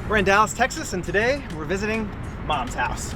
We're in Dallas, Texas, and today we're visiting Mom's house.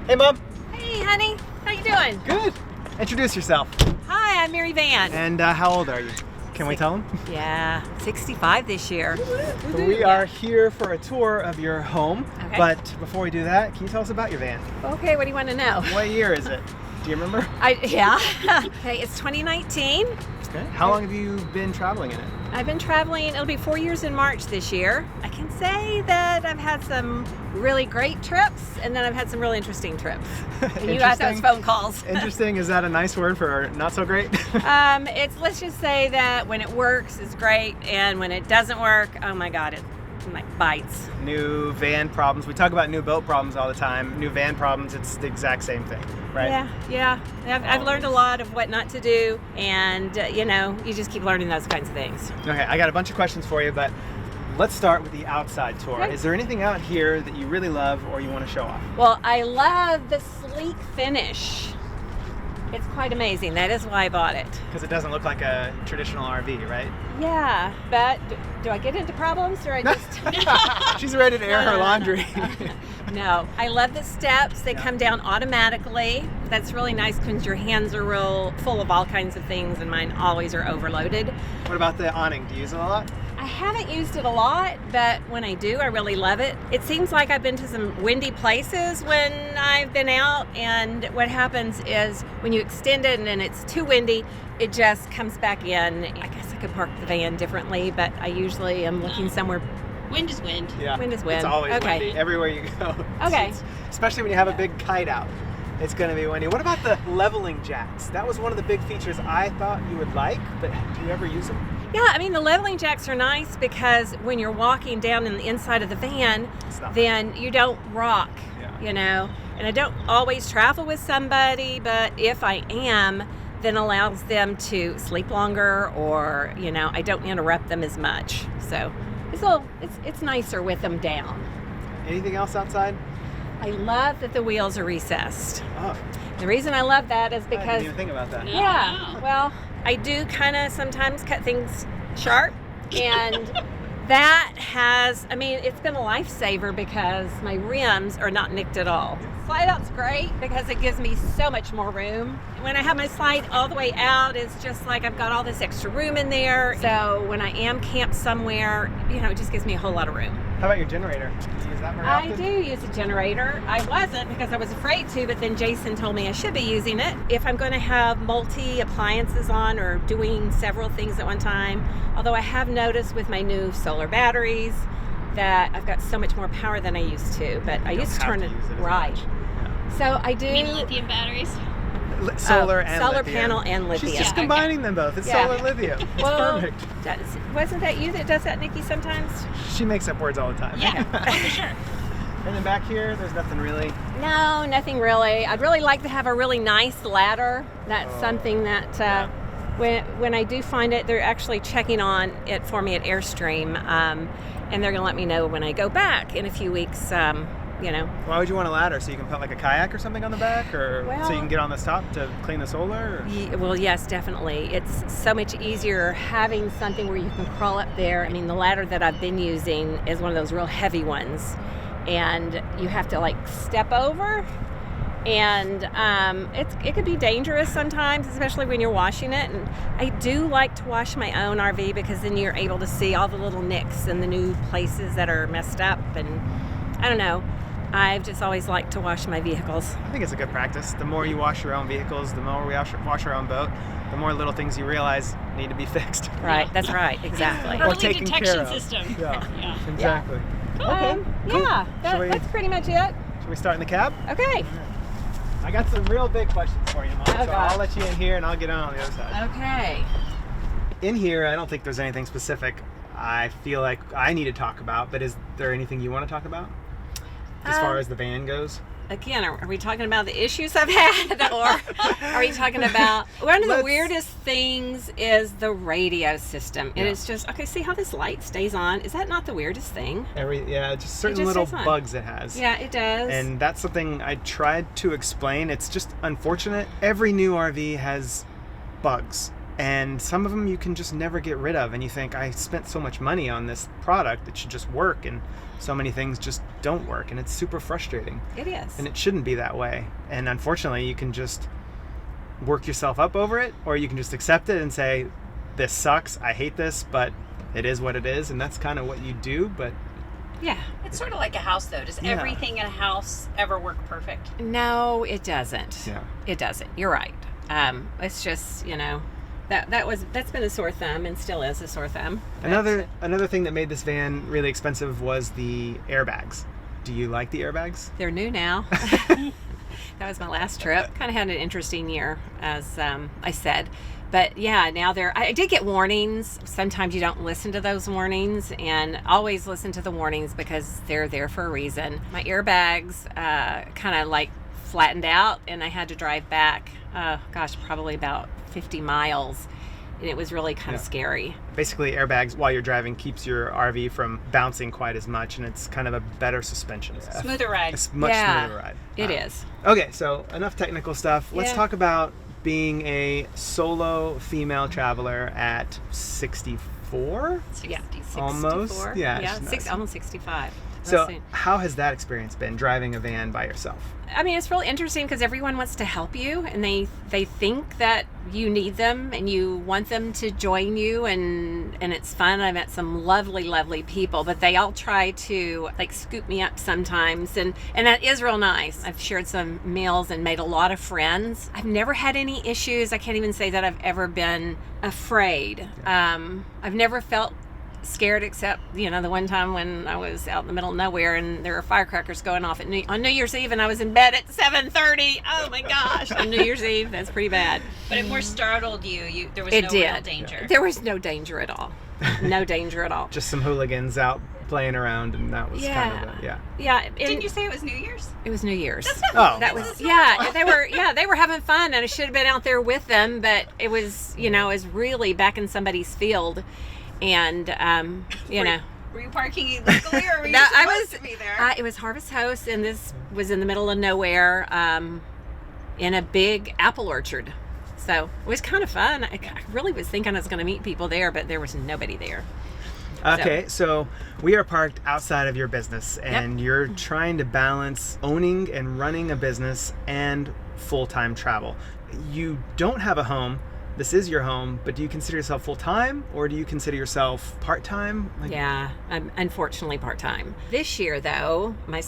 Hey, Mom. Hey, honey. How you doing? Good. Introduce yourself. Hi, I'm Mary Van. And how old are you? Can we tell them? Yeah, 65 this year. So we are here for a tour of your home, Okay. but before we do that, can you tell us about your van? Okay, what do you want to know? What year is it? Do you remember? Yeah. Okay, it's 2019. Okay. How long have you been traveling in it? I've been traveling, it'll be 4 years in March this year. I can say that I've had some really great trips, and then I've had some really interesting trips. And you got those phone calls. Interesting, is that a nice word for not so great? Let's just say that when it works, it's great, and when it doesn't work, oh my God, it like bites. New van problems. We talk about new boat problems all the time. New van problems, it's the exact same thing, right? Yeah. I've learned a lot of what not to do, and you just keep learning those kinds of things. Okay, I got a bunch of questions for you, but let's start with the outside tour. Okay. Is there anything out here that you really love or you want to show off? Well, I love the sleek finish. It's quite amazing. That is why I bought it. Because it doesn't look like a traditional RV, right? Yeah, but do I get into problems or I just... She's ready to air her laundry. No, I love the steps. They come down automatically. That's really nice because your hands are real full of all kinds of things, and mine always are overloaded. What about the awning? Do you use it a lot? I haven't used it a lot, but when I do, I really love it. It seems like I've been to some windy places when I've been out, and what happens is when you extend it and then it's too windy, it just comes back in. I guess I could park the van differently, but I usually am looking somewhere. Wind is wind. Yeah. Wind is wind. It's always Okay. windy everywhere you go. Okay. Especially when you have a big kite out. It's going to be windy. What about the leveling jacks? That was one of the big features I thought you would like, but do you ever use them? Yeah, I mean, the leveling jacks are nice because when you're walking down in the inside of the van, then you don't rock, And I don't always travel with somebody, but if I am, then allows them to sleep longer, or, I don't interrupt them as much. So it's nicer with them down. Anything else outside? I love that the wheels are recessed. Oh. The reason I love that is I because... didn't even think about that. Yeah, well, I do kind of sometimes cut things sharp, and that has, it's been a lifesaver because my rims are not nicked at all. Slide out's great because it gives me so much more room. When I have my slide all the way out, it's just like I've got all this extra room in there. So when I am camped somewhere, it just gives me a whole lot of room. How about your generator? Do you use that very often? I do use a generator. I wasn't because I was afraid to, but then Jason told me I should be using it. If I'm going to have multi-appliances on or doing several things at one time, although I have noticed with my new solar batteries that I've got so much more power than I used to, but I used to turn it right. So I do. You mean lithium batteries? Solar and solar lithium. panel and lithium. She's just combining them both. It's solar and lithium. It's perfect. Wasn't that you that does that, Nikki, sometimes? She makes up words all the time. Yeah, for sure. And then back here, there's nothing really. No, nothing really. I'd really like to have a really nice ladder. That's something that when I do find it, they're actually checking on it for me at Airstream, and they're going to let me know when I go back in a few weeks. Why would you want a ladder? So you can put like a kayak or something on the back, or so you can get on the top to clean the solar? Well, yes, definitely. It's so much easier having something where you can crawl up there. The ladder that I've been using is one of those real heavy ones, and you have to step over, and it could be dangerous sometimes, especially when you're washing it. And I do like to wash my own RV because then you're able to see all the little nicks and the new places that are messed up, and I don't know. I've just always liked to wash my vehicles. I think it's a good practice. The more you wash your own vehicles, the more we wash our own boat, the more little things you realize need to be fixed. Right, that's right, exactly. Early taken detection care of. system. Yeah, exactly. Okay, cool. Yeah, that's pretty much it. Should we start in the cab? Okay. I got some real big questions for you, Mom. So gosh. I'll let you in here and I'll get on the other side. Okay. In here, I don't think there's anything specific I feel like I need to talk about, but is there anything you want to talk about? As far as the van goes? Again, are we talking about the issues I've had, or are we talking about... One of the weirdest things is the radio system. It is just, okay, see how this light stays on? Is that not the weirdest thing? Just certain little bugs it has. Yeah, it does. And that's something I tried to explain. It's just unfortunate. Every new RV has bugs. And some of them you can just never get rid of, and you think, I spent so much money on this product, it should just work, and so many things just don't work, and it's super frustrating. It is. And it shouldn't be that way. And unfortunately, you can just work yourself up over it, or you can just accept it and say, this sucks, I hate this, but it is what it is, and that's kind of what you do. But yeah. It's sort of like a house, though. Does everything in a house ever work perfect? No, it doesn't. Yeah. It doesn't. You're right. It's just, that's been a sore thumb and still is a sore thumb. Another thing that made this van really expensive was the airbags. Do you like the airbags? They're new now. That was my last trip. Kind of had an interesting year, as I said. But yeah, now I did get warnings. Sometimes you don't listen to those warnings, and always listen to the warnings because they're there for a reason. My airbags kind of like flattened out, and I had to drive back, probably about 50 miles. And it was really kind of scary. Basically, airbags while you're driving keeps your RV from bouncing quite as much, and it's kind of a better suspension. Smoother ride. It's much smoother ride. It is. Okay, so enough technical stuff. Let's talk about being a solo female traveler at 64? Yeah, 64. Almost. Yeah, almost 65. So how has that experience been, driving a van by yourself? I mean, it's really interesting because everyone wants to help you, and they think that you need them and you want them to join you, and it's fun. I met some lovely people, but they all try to like scoop me up sometimes, and that is real nice. I've shared some meals and made a lot of friends. I've never had any issues. I can't even say that I've ever been afraid. I've never felt scared, except the one time when I was out in the middle of nowhere and there were firecrackers going off on New Year's Eve, and I was in bed at 7:30. Oh my gosh, on New Year's Eve. That's pretty bad. But it more startled you. There was no real danger. There was no danger at all. No danger at all. Just some hooligans out playing around, and that was kind of Didn't you say it was New Year's? It was New Year's. That's not that was they were having fun, and I should have been out there with them, but it was it was really back in somebody's field. And were you parking illegally, or were you supposed to be there? It was Harvest Host, and this was in the middle of nowhere, in a big apple orchard. So it was kind of fun. I really was thinking I was going to meet people there, but there was nobody there. Okay, so we are parked outside of your business, and you're trying to balance owning and running a business and full-time travel. You don't have a home. This is your home, but do you consider yourself full-time, or do you consider yourself part-time? I'm unfortunately part-time. This year, though, my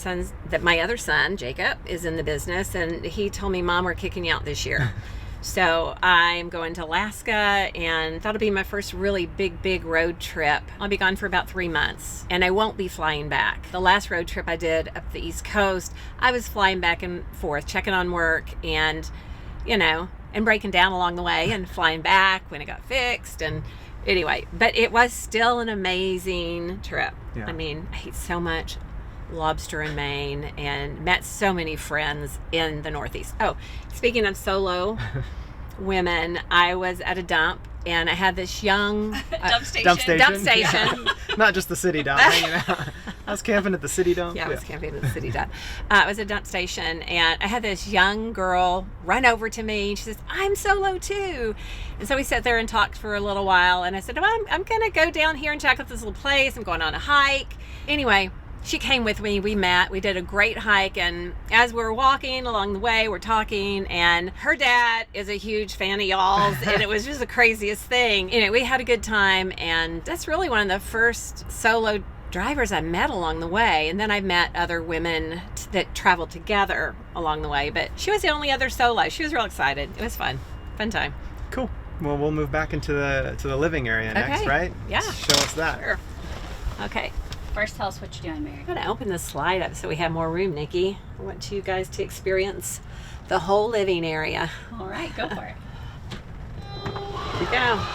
other son, Jacob, is in the business, and he told me, Mom, we're kicking you out this year. So I'm going to Alaska, and that'll be my first really big road trip. I'll be gone for about 3 months, and I won't be flying back. The last road trip I did up the East Coast, I was flying back and forth, checking on work, and and breaking down along the way and flying back when it got fixed. And anyway, but it was still an amazing trip. Yeah. I mean, I ate so much lobster in Maine and met so many friends in the Northeast. Oh, speaking of solo women, I was at a dump, and I had this young dump station. Not just the city dump, hanging out. I was camping at the city dump. Yeah, I was camping at the city dump. It was a dump station, and I had this young girl run over to me. She says, I'm solo too. And so we sat there and talked for a little while, and I said, well, I'm going to go down here and check out this little place. I'm going on a hike. Anyway, she came with me. We met. We did a great hike, and as we were walking along the way, we're talking, and her dad is a huge fan of y'all's, and it was just the craziest thing. We had a good time, and that's really one of the first solo drivers I met along the way. And then I met other women that traveled together along the way, but she was the only other solo. She was real excited. It was fun time. Cool. Well, we'll move back into the living area next, right? Yeah. Show us that. Sure. Okay. First, tell us what you're doing, Mary. I'm going to open this slide up so we have more room, Nikki. I want you guys to experience the whole living area. All right, go for it. Here we go.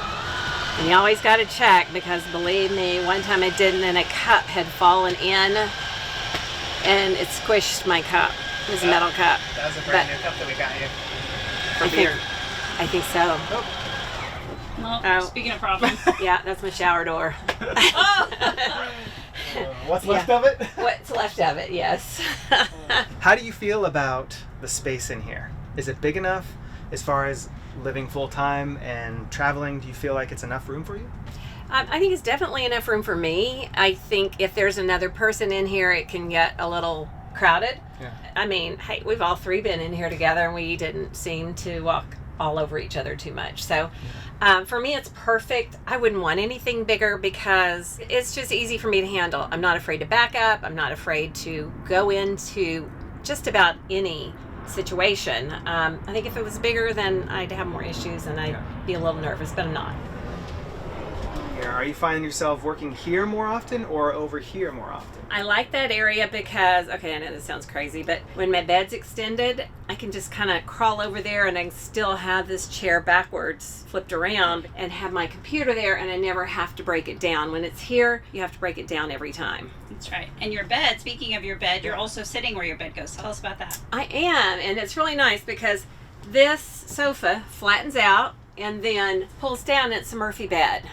And you always got to check, because believe me, one time I didn't, and a cup had fallen in, and it squished my cup. It was a metal cup. That was a brand new cup that we got you. I think so. Well, speaking of problems. Yeah, that's my shower door. What's left of it? What's left of it, yes. How do you feel about the space in here? Is it big enough as far as living full-time and traveling, do you feel like it's enough room for you? I think it's definitely enough room for me. I think if there's another person in here, it can get a little crowded. Yeah. I mean, hey, we've all three been in here together and we didn't seem to walk all over each other too much. So for me, it's perfect. I wouldn't want anything bigger because it's just easy for me to handle. I'm not afraid to back up. I'm not afraid to go into just about any situation. I think if it was bigger, then I'd have more issues and I'd be a little nervous, but I'm not. Are you finding yourself working here more often or over here more often? I like that area because, okay, I know this sounds crazy, but when my bed's extended, I can just kind of crawl over there and I can still have this chair backwards, flipped around, and have my computer there, and I never have to break it down. When it's here, you have to break it down every time. That's right. And your bed, speaking of your bed, you're also sitting where your bed goes. Tell us about that. I am, and it's really nice because this sofa flattens out and then pulls down. It's a Murphy bed.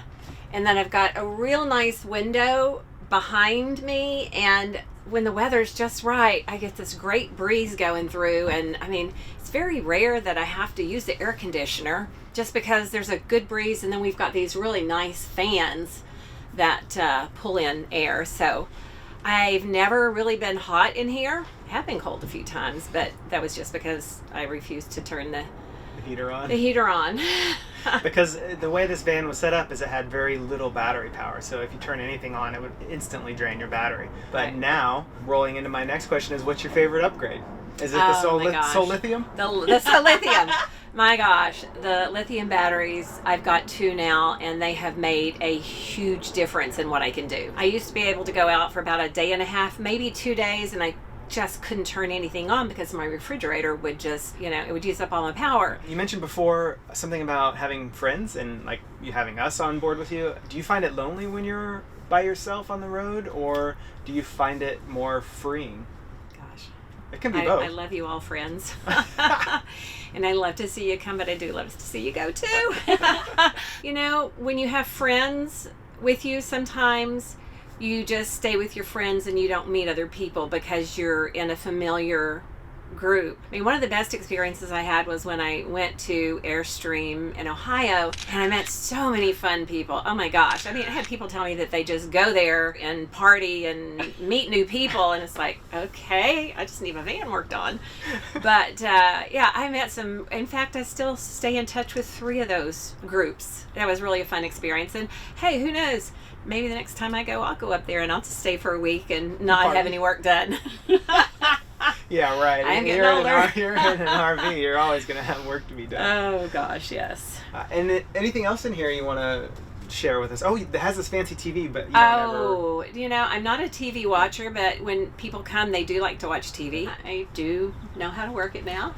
And then I've got a real nice window behind me, and when the weather's just right, I get this great breeze going through. And I mean, it's very rare that I have to use the air conditioner just because there's a good breeze, and then we've got these really nice fans that pull in air. So I've never really been hot in here. I have been cold a few times, but that was just because I refused to turn the heater on? The heater on. Because the way this van was set up is it had very little battery power. So if you turn anything on, it would instantly drain your battery. But now, rolling into my next question is, what's your favorite upgrade? Is it the Sol-Lithium? The Sol-Lithium. My gosh, the lithium batteries, I've got two now, and they have made a huge difference in what I can do. I used to be able to go out for about a day and a half, maybe 2 days, and I just couldn't turn anything on because my refrigerator would just, it would use up all my power. You mentioned before something about having friends and like you having us on board with you. Do you find it lonely when you're by yourself on the road, or do you find it more freeing? Gosh. It can be both. I love you all, friends. And I love to see you come, but I do love to see you go too. When you have friends with you, sometimes you just stay with your friends and you don't meet other people because you're in a familiar group. I mean, one of the best experiences I had was when I went to Airstream in Ohio, and I met so many fun people. Oh my gosh. I mean, I had people tell me that they just go there and party and meet new people, and it's like, okay, I just need my van worked on. But I met some. In fact, I still stay in touch with 3 of those groups. That was really a fun experience. And hey, who knows? Maybe the next time I go, I'll go up there and I'll just stay for a week and not have any work done. Yeah, right. I am getting older. You're in an RV. You're always going to have work to be done. Oh, gosh, yes. And anything else in here you want to share with us? Oh, it has this fancy TV, but you don't ever... I'm not a TV watcher, but when people come, they do like to watch TV. I do know how to work it now.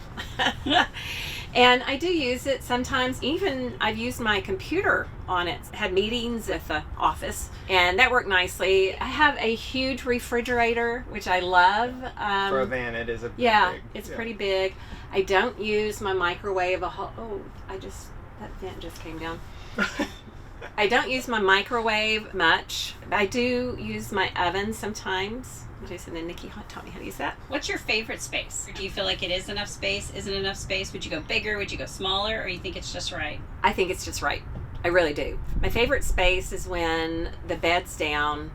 And I do use it sometimes. Even I've used my computer on it. Had meetings at the office, and that worked nicely. I have a huge refrigerator, which I love. For a van, it is a big. It's pretty big. I don't use my microwave that vent just came down. I don't use my microwave much. I do use my oven sometimes. Jason and Nikki taught me how to use that. What's your favorite space? Do you feel like it is enough space? Isn't enough space? Would you go bigger? Would you go smaller? Or you think it's just right? I think it's just right. I really do. My favorite space is when the bed's down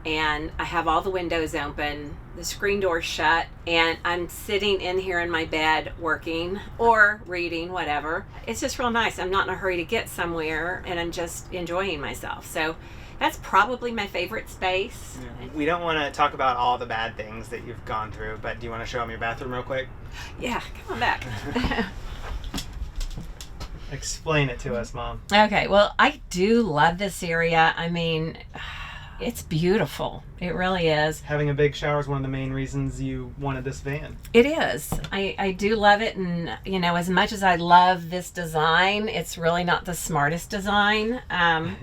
and I have all the windows open, the screen door shut, and I'm sitting in here in my bed working or reading, whatever. It's just real nice. I'm not in a hurry to get somewhere, and I'm just enjoying myself. So that's probably my favorite space. Yeah. We don't want to talk about all the bad things that you've gone through, but do you want to show them your bathroom real quick? Yeah, come on back. Explain it to us, Mom. Okay, well, I do love this area. I mean, it's beautiful. It really is. Having a big shower is one of the main reasons you wanted this van. It is. I do love it, and as much as I love this design, it's really not the smartest design,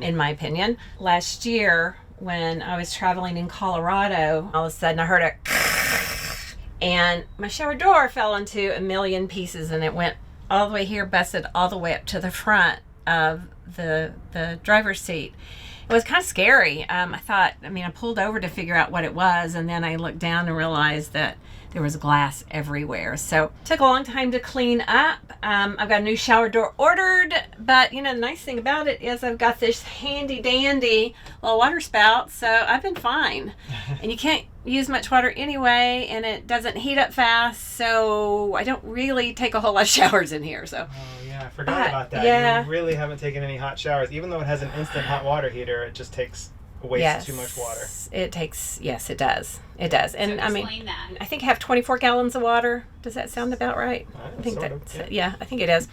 in my opinion. Last year, when I was traveling in Colorado, all of a sudden I heard a and my shower door fell into a million pieces, and it went all the way here, busted all the way up to the front of the driver's seat. It was kind of scary. I pulled over to figure out what it was, and then I looked down and realized that there was glass everywhere. So it took a long time to clean up. I've got a new shower door ordered, but the nice thing about it is I've got this handy dandy little water spout, so I've been fine. And you can't use much water anyway, and it doesn't heat up fast, so I don't really take a whole lot of showers in here. So. Oh yeah, I forgot about that. Yeah. You really haven't taken any hot showers. Even though it has an instant hot water heater, it just takes wastes too much water. Yes, it does. It does. And so explain that. I think I have 24 gallons of water. Does that sound about right? I think I think it is.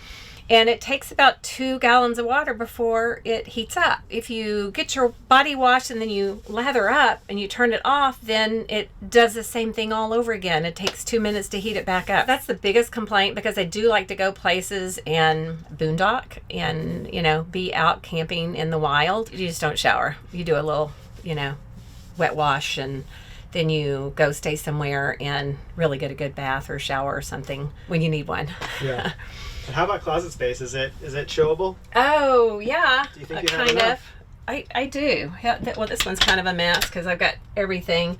And it takes about 2 gallons of water before it heats up. If you get your body washed and then you lather up and you turn it off, then it does the same thing all over again. It takes 2 minutes to heat it back up. That's the biggest complaint, because I do like to go places and boondock and, be out camping in the wild. You just don't shower. You do a little, wet wash, and then you go stay somewhere and really get a good bath or shower or something when you need one. Yeah. And how about closet space? Is it showable? Oh, yeah. Do you think you have enough? I do. Well, this one's kind of a mess because I've got everything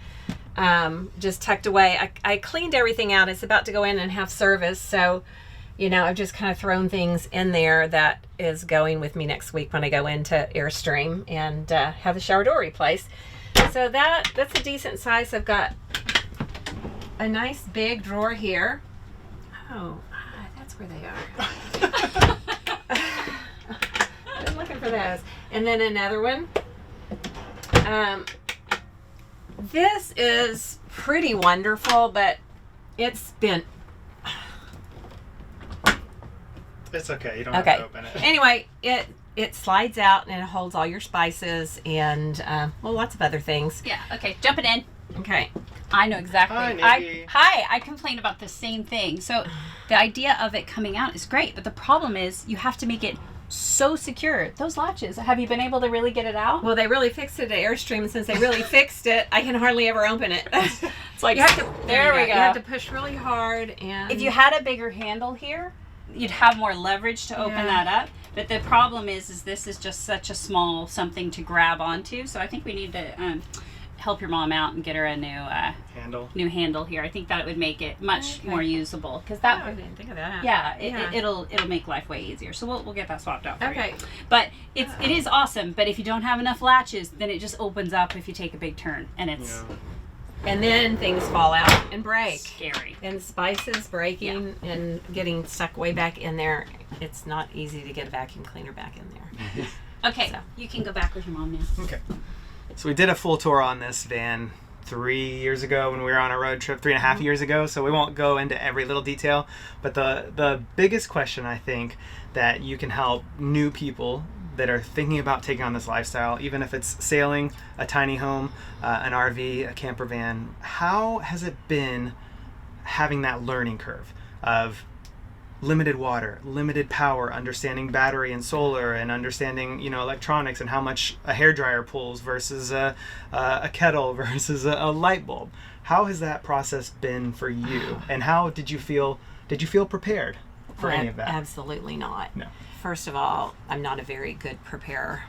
just tucked away. I cleaned everything out. It's about to go in and have service. So, I've just kind of thrown things in there that is going with me next week when I go into Airstream and have the shower door replaced. So that's a decent size. I've got a nice big drawer here. Oh, that's where they are. I've been looking for those. And then another one. This is pretty wonderful, but it's been... It's okay. You don't have to open it. Anyway, it slides out and it holds all your spices and, lots of other things. Yeah, okay, jumping in. Okay. I know exactly. Hi, Nikki. I complain about the same thing. So the idea of it coming out is great, but the problem is you have to make it so secure. Those latches, have you been able to really get it out? Well, they really fixed it at Airstream. Since they really fixed it, I can hardly ever open it. It's like, you have to, there we go. You have to push really hard. And if you had a bigger handle here, you'd have more leverage to open that up. But the problem is this is just such a small something to grab onto. So I think we need to help your mom out and get her a new handle here. I think that it would make it much more usable, because that I didn't think of that. Yeah, it'll make life way easier. So we'll get that swapped out for you. Okay. But it is awesome. But if you don't have enough latches, then it just opens up if you take a big turn, and it's And then things fall out and break. scary. And spices breaking and getting stuck way back in there. It's not easy to get a vacuum cleaner back in there. Okay, so you can go back with your mom now. Okay. So we did a full tour on this van 3 years ago when we were on a road trip, 3.5 years ago. So we won't go into every little detail. But the biggest question, I think, that you can help new people that are thinking about taking on this lifestyle, even if it's sailing, a tiny home, an RV, a camper van, how has it been having that learning curve of limited water, limited power, understanding battery and solar, and understanding electronics and how much a hairdryer pulls versus a kettle versus a light bulb? How has that process been for you, and how did you feel prepared for any of that? Absolutely not. No. First of all, I'm not a very good preparer.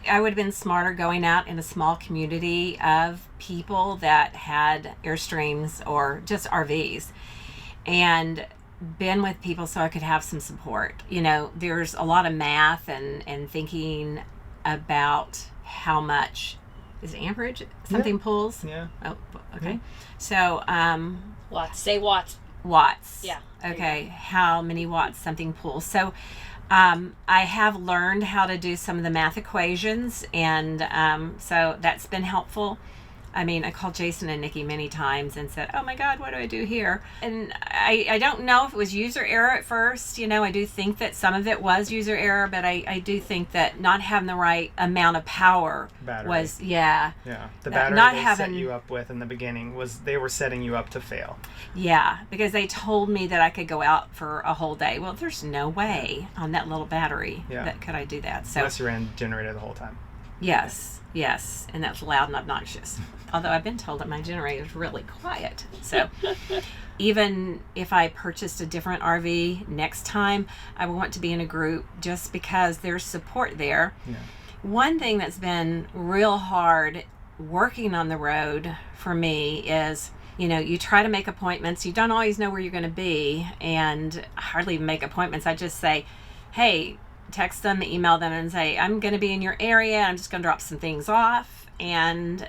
I would have been smarter going out in a small community of people that had Airstreams or just RVs, and been with people so I could have some support. There's a lot of math and thinking about how much is it amperage something pulls. Yeah. Oh, okay. So Watts. Say watts. watts. Yeah. Okay. How many watts something pulls. So I have learned how to do some of the math equations, and so that's been helpful. I mean, I called Jason and Nikki many times and said, oh my God, what do I do here? And I don't know if it was user error at first. I do think that some of it was user error, but I do think that not having the right amount of power was, the battery not they having, set you up with in the beginning was they were setting you up to fail. Yeah, because they told me that I could go out for a whole day. Well, there's no way on that little battery that could I do that. So unless you ran generator the whole time. Yes, and that's loud and obnoxious. Although I've been told that my generator is really quiet. So even if I purchased a different RV next time, I would want to be in a group just because there's support there. Yeah. One thing that's been real hard working on the road for me is, you try to make appointments. You don't always know where you're going to be, and hardly even make appointments. I just say, hey, text them, email them, and say, I'm going to be in your area. I'm just going to drop some things off. And,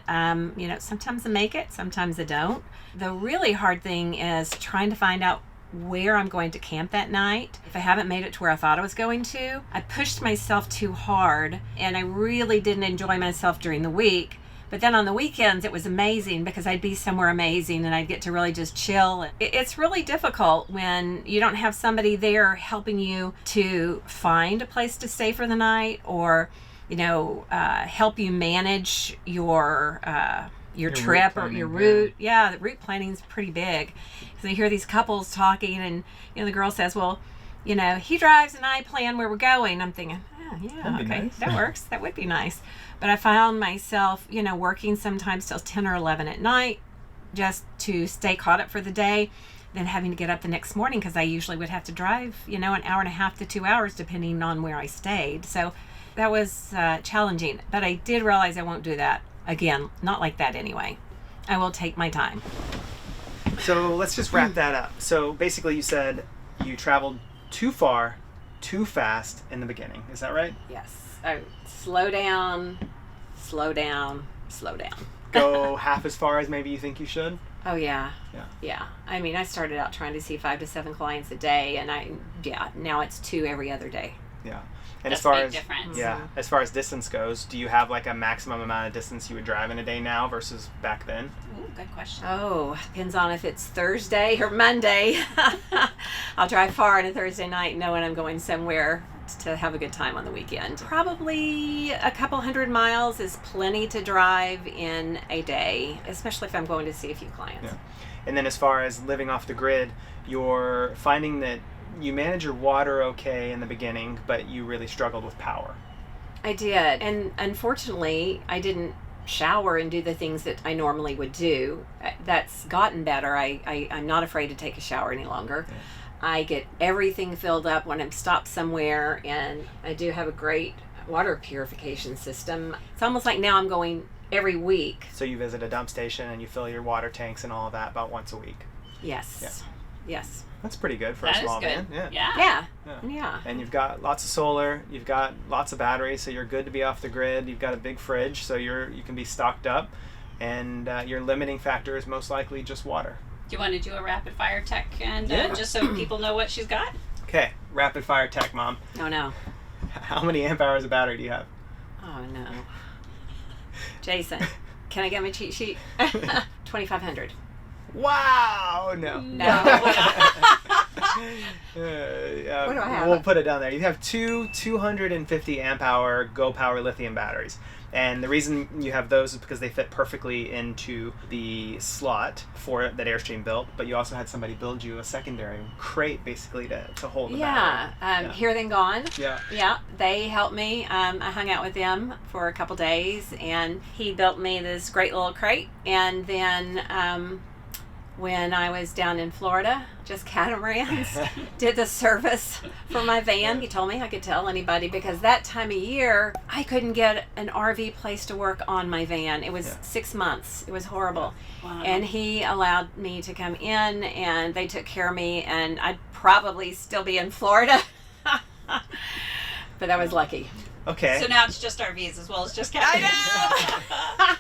sometimes I make it, sometimes I don't. The really hard thing is trying to find out where I'm going to camp that night. If I haven't made it to where I thought I was going to, I pushed myself too hard, and I really didn't enjoy myself during the week. But then on the weekends, it was amazing because I'd be somewhere amazing and I'd get to really just chill. It's really difficult when you don't have somebody there helping you to find a place to stay for the night, or help you manage your trip or your route. Yeah, the route planning is pretty big. So you hear these couples talking, and the girl says, well, he drives and I plan where we're going. I'm thinking, yeah, okay, nice. That works. That would be nice. But I found myself, working sometimes till 10 or 11 at night just to stay caught up for the day, then having to get up the next morning because I usually would have to drive, an hour and a half to 2 hours depending on where I stayed. So that was challenging. But I did realize I won't do that again. Not like that anyway. I will take my time. So let's just wrap that up. So basically you said you traveled too far, too fast in the beginning. Is that right? Yes. Slow down, slow down, slow down. Go half as far as maybe you think you should? Oh, yeah. Yeah. I mean, I started out trying to see 5 to 7 clients a day, and now it's 2 every other day. Yeah. And That's as far a big as difference. Yeah, as far as distance goes, do you have like a maximum amount of distance you would drive in a day now versus back then? Ooh, good question. Oh, depends on if it's Thursday or Monday. I'll drive far on a Thursday night knowing I'm going somewhere to have a good time on the weekend. Probably a couple 100 miles is plenty to drive in a day, especially if I'm going to see a few clients. Yeah. And then as far as living off the grid, you're finding that you manage your water okay in the beginning, but you really struggled with power. I did. And unfortunately, I didn't shower and do the things that I normally would do. That's gotten better. I'm not afraid to take a shower any longer. Yeah. I get everything filled up when I'm stopped somewhere, and I do have a great water purification system. It's almost like now I'm going every week. So you visit a dump station and you fill your water tanks and all of that about once a week? Yes. Yeah. Yes. That's pretty good for a small van. Yeah. And you've got lots of solar, you've got lots of batteries, so you're good to be off the grid. You've got a big fridge, so you can be stocked up, and your limiting factor is most likely just water. Do you want to do a rapid fire tech and just so people know what she's got? Okay, rapid fire tech, Mom. Oh no. How many amp hours of battery do you have? Oh no. Jason, can I get my cheat sheet? 2,500. Wow! No. What do I have? We'll put it down there. You have two 250 amp hour Go Power lithium batteries. And the reason you have those is because they fit perfectly into the slot that Airstream built, but you also had somebody build you a secondary crate basically to hold the battery. Here then gone. Yeah, they helped me. I hung out with them for a couple days, and he built me this great little crate. And then when I was down in Florida, just catamarans, did the service for my van. He told me I could tell anybody because that time of year, I couldn't get an RV place to work on my van. It was 6 months. It was horrible. Wow. And he allowed me to come in, and they took care of me, and I'd probably still be in Florida. But I was lucky. Okay. So now it's just RVs as well as just cabins. I know!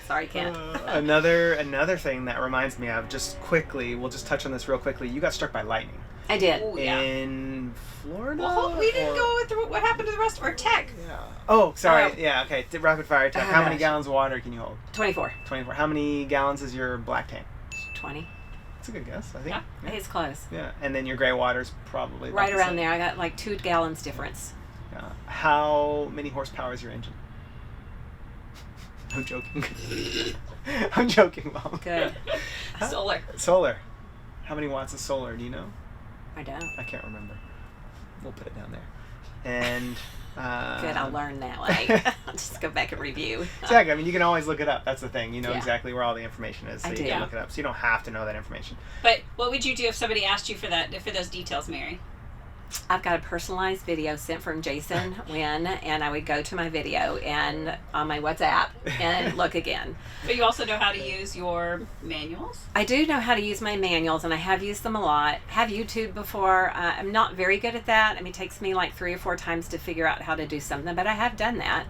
Sorry, Ken. Another thing that reminds me of, just quickly, we'll just touch on this real quickly. You got struck by lightning. I did. Ooh, in Florida? Well, we didn't go through what happened to the rest of our tech. Yeah. Oh, sorry. Yeah, okay. Rapid fire tech. How many gosh. gallons of water can you hold? 24. 24. How many gallons is your black tank? 20. That's a good guess, I think. Yeah. I think it's close. Yeah. And then your gray water's probably about Right the around same. there. I got like 2 gallons difference. Yeah. How many horsepower is your engine? I'm joking. I'm joking, Mom. Good. Solar. Solar. How many watts of solar do you know? I don't. I can't remember. We'll put it down there. And Good, I'll learn that way. I'll just go back and review. Exactly. I mean, you can always look it up. That's the thing. You know Yeah. exactly where all the information is, so I you do. can look it up. So you don't have to know that information. But what would you do if somebody asked you for those details, Mary? I've got a personalized video sent from Jason Wynn, and I would go to my video and on my WhatsApp and look again. But you also know how to use your manuals? I do know how to use my manuals, and I have used them a lot. Have YouTube before. I'm not very good at that. I mean, it takes me like 3 or 4 times to figure out how to do something, but I have done that.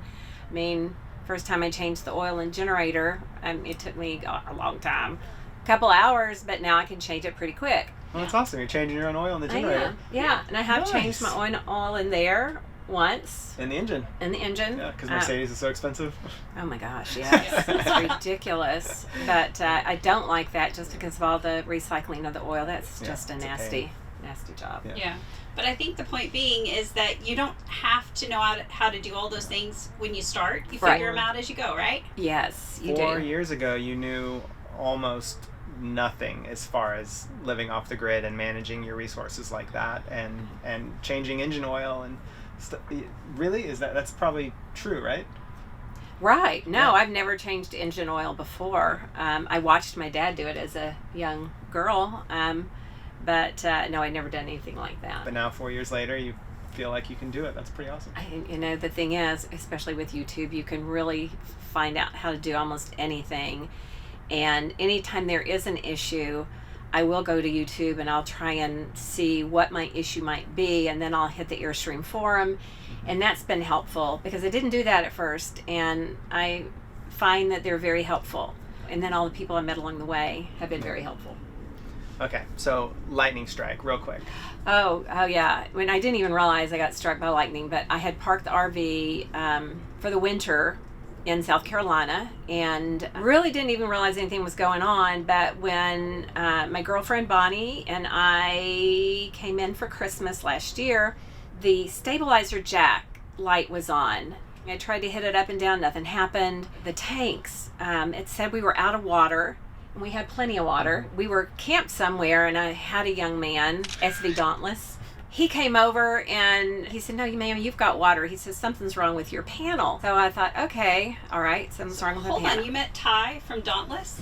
I mean, first time I changed the oil and generator, it took me a long time, a couple hours, but now I can change it pretty quick. Well, that's awesome. You're changing your own oil in the generator. I am. Yeah, and I have Nice. changed my oil in there once. In the engine. In the engine. Yeah, because Mercedes is so expensive. Oh my gosh, yes. It's ridiculous. But I don't like that just because of all the recycling of the oil. That's just a it's a nasty job. Yeah. But I think the point being is that you don't have to know how to do all those things when you start. You Right. figure them out as you go, right? Yes, you 4 do. years ago, you knew almost nothing as far as living off the grid and managing your resources like that, and changing engine oil and stuff. Really, that's probably true, right? Right. No, Yeah. I've never changed engine oil before. I watched my dad do it as a young girl, but no, I'd never done anything like that. But now 4 years later, you feel like you can do it. That's pretty awesome. The thing is, especially with YouTube, you can really find out how to do almost anything. And anytime there is an issue, I will go to YouTube and I'll try and see what my issue might be, and then I'll hit the Airstream forum, and that's been helpful because I didn't do that at first, and I find that they're very helpful. And then all the people I met along the way have been very helpful. Okay, so lightning strike, real quick. Oh yeah. When I didn't even realize I got struck by lightning, but I had parked the RV for the winter in South Carolina and really didn't even realize anything was going on. But when my girlfriend Bonnie and I came in for Christmas last year, the stabilizer jack light was on. I tried to hit it up and down, nothing happened. The tanks, it said we were out of water. And we had plenty of water. We were camped somewhere, and I had a young man, SV Dauntless. He came over and he said, "No, ma'am, you've got water." He says, "Something's wrong with your panel." So I thought, okay, all right, something's wrong with my Hold panel. on, you met Ty from Dauntless?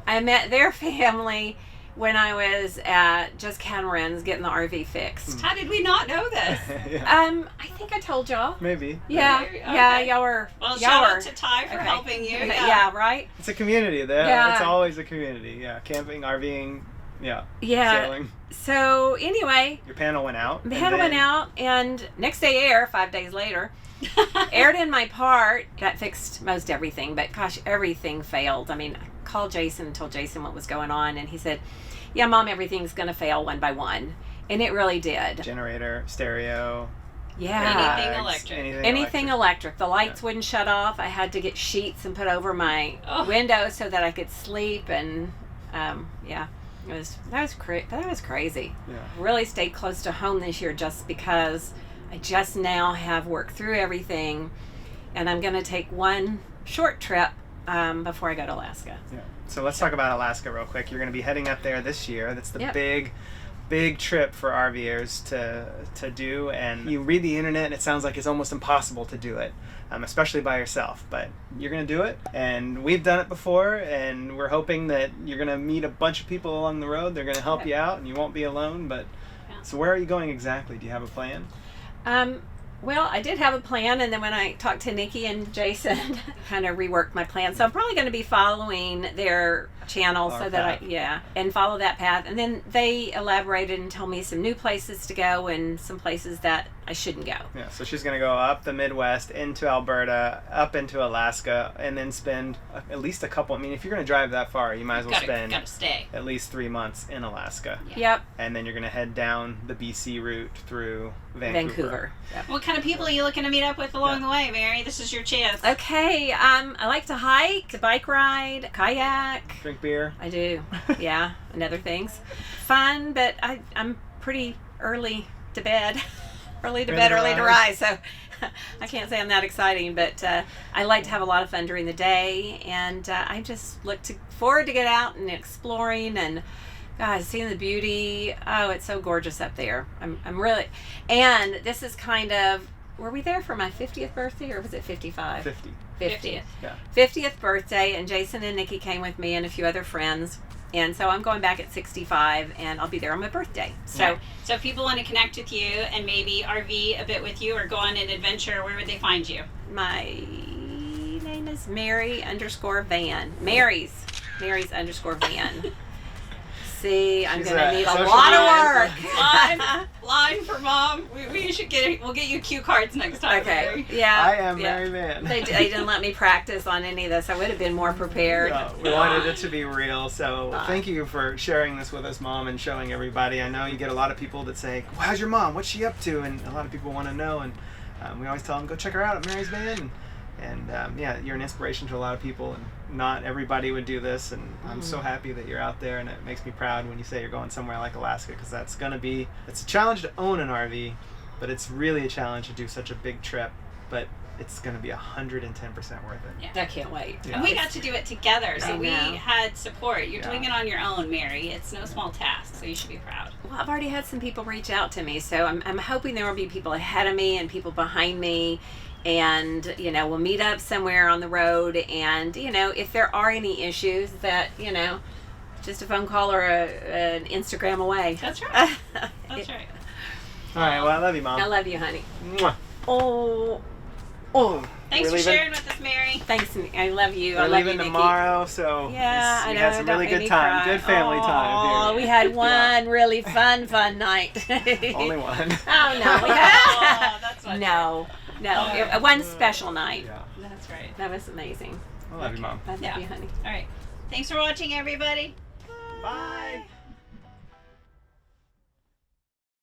I met their family when I was at Just Catamarans getting the RV fixed. How did we not know this? Yeah, I think I told y'all. maybe. Yeah, Okay. yeah, y'all were. Well, y'all shout were. out to Ty for Okay. helping you. Yeah, right? It's a community there. Yeah. It's always a community. Yeah, camping, RVing, Yeah. sailing. So anyway, Your panel went out. the and panel went then- out, and next day air, 5 days later, aired in my part. That fixed most everything, but gosh, everything failed. I mean, I called Jason and told Jason what was going on, and he said, "Yeah, Mom, everything's going to fail one by one." And it really did. Generator, stereo. Yeah. Anything bags, electric. Anything electric. The lights wouldn't shut off. I had to get sheets and put over my window so that I could sleep, and yeah. That was crazy. Yeah. Really stayed close to home this year just because I just now have worked through everything, and I'm going to take one short trip before I go to Alaska. Yeah. So let's talk about Alaska real quick. You're going to be heading up there this year. That's the Yep. big trip for RVers to do. And you read the internet, and it sounds like it's almost impossible to do it, especially by yourself. But you're going to do it, and we've done it before. And we're hoping that you're going to meet a bunch of people along the road. They're going to help you out, and you won't be alone. But so where are you going exactly? Do you have a plan? Well, I did have a plan, and then when I talked to Nikki and Jason, kind of reworked my plan. So I'm probably going to be following their channel Our so that path. and follow that path. And then they elaborated and told me some new places to go and some places that I shouldn't go. Yeah, so she's going to go up the Midwest, into Alberta, up into Alaska, and then spend at least a couple. I mean, if you're going to drive that far, you might as well spend Gotta stay. at least 3 months in Alaska. Yep, And then you're going to head down the BC route through Vancouver. Yep. What kind of people are you looking to meet up with along the way, Mary? This is your chance. Okay, I like to hike, to bike ride, kayak. Drink beer. I do, yeah, and other things. Fun, but I'm pretty early to bed. Early to bed, early to rise. So I can't say I'm that exciting, but I like to have a lot of fun during the day, and I just look forward to get out and exploring and seeing the beauty. Oh, it's so gorgeous up there. I'm really, and this is kind of were we there for my 50th birthday, or was it 55? 50. 50th. Yeah. 50th birthday, and Jason and Nikki came with me and a few other friends. And so I'm going back at 65, and I'll be there on my birthday. So, So if people want to connect with you and maybe RV a bit with you or go on an adventure, where would they find you? my name is Mary_Van. Mary's_Van. See, I'm She's going to need a social lot of media. work. Line for mom. We'll get you cue cards next time. Okay. Mary. Yeah. I am yeah. Mary Van. They didn't let me practice on any of this. I would have been more prepared. No, we wanted it to be real, so thank you for sharing this with us, Mom, and showing everybody. I know you get a lot of people that say, well, how's your mom? What's she up to? And a lot of people want to know, and we always tell them, go check her out at Mary's Van. And yeah, you're an inspiration to a lot of people, and not everybody would do this, and I'm so happy that you're out there, and it makes me proud when you say you're going somewhere like Alaska, because it's a challenge to own an RV, but it's really a challenge to do such a big trip, but it's going to be 110% worth it. Yeah. I can't wait. Yeah. And we got to do it together, so I we know. had support. You're Yeah. doing it on your own, Mary. It's no small task, so you should be proud. Well, I've already had some people reach out to me, so I'm hoping there will be people ahead of me and people behind me. And, we'll meet up somewhere on the road. And, if there are any issues that, just a phone call or an Instagram away. That's right. That's right. All right, well, I love you, Mom. I love you, honey. Mwah. Oh, Thanks We're for leaving- sharing with us, Mary. thanks. I love you. I We're love leaving you, Nikki. tomorrow, so Yeah, we I know. had some Don't really make good me time. cry. Good family time Oh, here. we had one really fun night. Only one. Oh, no. We had... Oh, that's what. No. One special night. Yeah. That's right. That was amazing. I love you, Mom. I love Yeah. you, honey. All right. Thanks for watching, everybody. Bye.